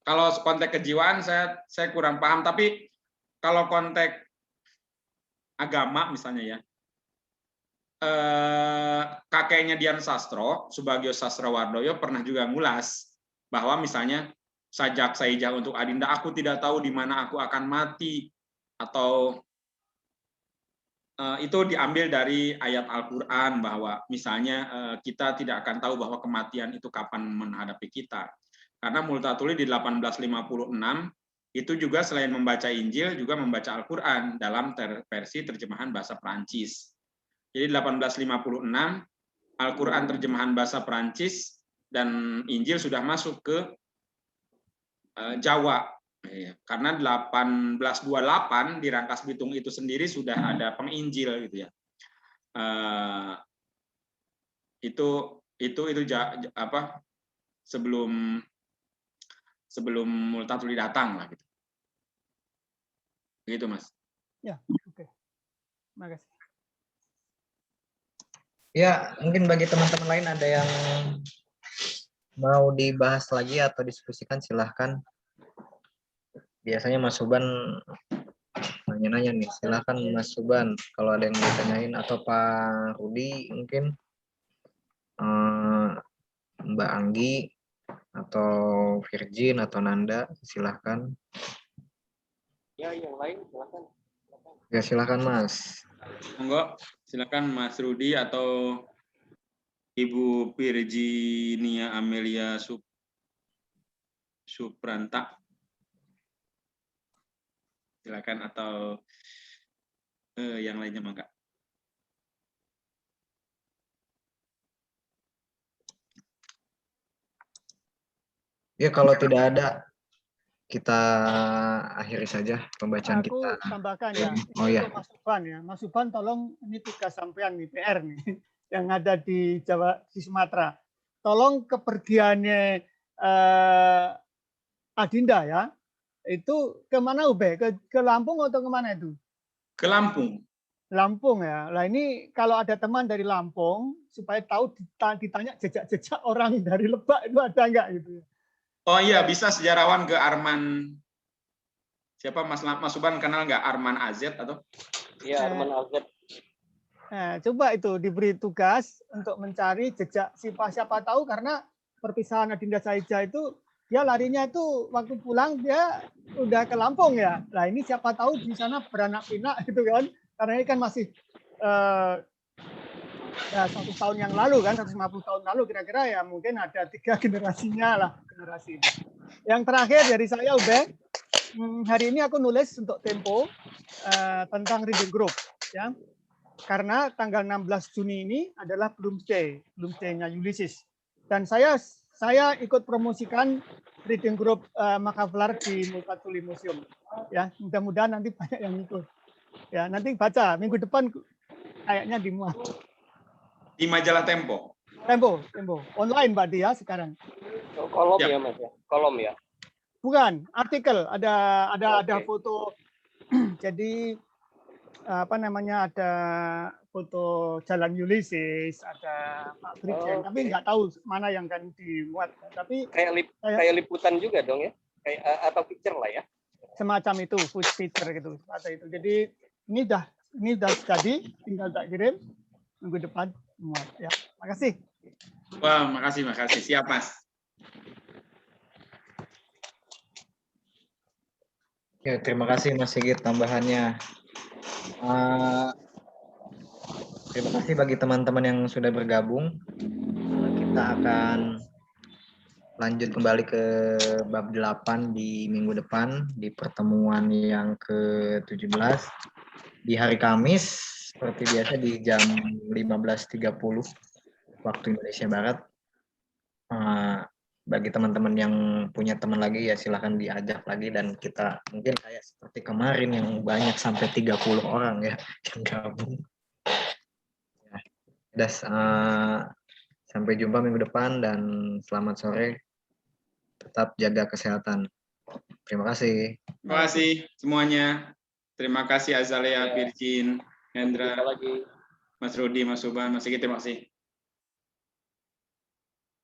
Kalau konteks kejiwaan saya kurang paham, tapi kalau konteks agama misalnya ya, kakeknya Dian Sastro, Subagio Sastrowardoyo pernah juga ngulas bahwa misalnya sajak saijah untuk Adinda, aku tidak tahu di mana aku akan mati, atau itu diambil dari ayat Al-Quran bahwa misalnya kita tidak akan tahu bahwa kematian itu kapan menghadapi kita. Karena Multatuli di 1856 itu juga selain membaca Injil juga membaca Al-Quran dalam versi terjemahan bahasa Perancis. Jadi 1856 Al-Quran terjemahan bahasa Perancis dan Injil sudah masuk ke Jawa. Karena 1828 di Rangkas Bitung itu sendiri sudah ada penginjil gitu ya. Itu apa sebelum Multatuli datang lah gitu. Begitu Mas. Ya, oke. Terima kasih. Ya, mungkin bagi teman-teman lain ada yang mau dibahas lagi atau diskusikan, silahkan. Biasanya Mas Suban nanya-nanya nih, silahkan Mas Suban kalau ada yang mau ditanyain, atau Pak Rudi mungkin, Mbak Anggi atau Virgin atau Nanda, silahkan. Ya, yang lain silakan. Ya, silahkan Mas. Monggo, silakan Mas Rudi atau Ibu Virginia Amelia Supranta. Silakan, atau yang lainnya mangga. Ya, kalau tidak ada, kita akhiri saja pembacaan Aku kita. tambahkan ya. Oh ya. Untuk Mas Subhan ya. Mas Subhan tolong, ini tugas sampean nih, PR nih yang ada di Jawa, di Sumatera. Tolong kepergiannya Adinda ya. Itu kemana Ube? Ke Lampung atau kemana itu? Ke Lampung. Lampung ya. Nah ini kalau ada teman dari Lampung supaya tahu ditanya jejak-jejak orang dari Lebak itu ada nggak gitu. Oh iya, bisa sejarawan ke Arman. Siapa Mas Suban kenal nggak Arman AZ atau? Iya, Arman AZ. Nah, coba itu diberi tugas untuk mencari jejak siapa tahu, karena perpisahan Adinda Saija itu dia larinya itu waktu pulang dia udah ke Lampung ya. Nah ini siapa tahu di sana beranak pinak gitu kan. Karena ini kan masih ya 100 tahun yang lalu kan, 150 tahun lalu kira-kira ya, mungkin ada 3 generasinya lah generasi ini. Yang terakhir dari saya Ube, hari ini aku nulis untuk Tempo tentang reading group ya. Karena tanggal 16 Juni ini adalah Bloomsday-nya Ulysses. Dan saya ikut promosikan reading group Makavlar di Multatuli Museum. Ya, mudah-mudahan nanti banyak yang ikut. Ya, nanti baca minggu depan kayaknya dimuat. Di majalah Tempo. Tempo. Online Mbak Dia sekarang. Kolom ya Mas ya. Kolom ya. Bukan, artikel, ada Oke. foto. Jadi apa namanya, ada foto Jalan Ulysses, ada Pak Brigjen, tapi nggak tahu mana yang kan dimuat. Tapi kayak liputan juga dong ya, kayak atau picture lah ya. Semacam itu, food picture gitu, atau itu. Jadi ini udah jadi, tinggal tak kirim minggu depan muat. Ya, makasih. Wah, makasih. Siap Mas. Ya, terima kasih Mas Sigit tambahannya. Terima kasih bagi teman-teman yang sudah bergabung. Kita akan lanjut kembali ke bab 8 di minggu depan, di pertemuan yang ke-17 di hari Kamis, seperti biasa di jam 15.30 waktu Indonesia Barat. Bagi teman-teman yang punya teman lagi ya silahkan diajak lagi, dan kita mungkin kayak seperti kemarin yang banyak sampai 30 orang ya yang gabung. Sampai jumpa minggu depan dan selamat sore. Tetap jaga kesehatan. Terima kasih. Terima kasih semuanya. Terima kasih Azalea, Virgin, Hendra, Mas Rudi, Mas Suban, Mas Sigit, terima kasih.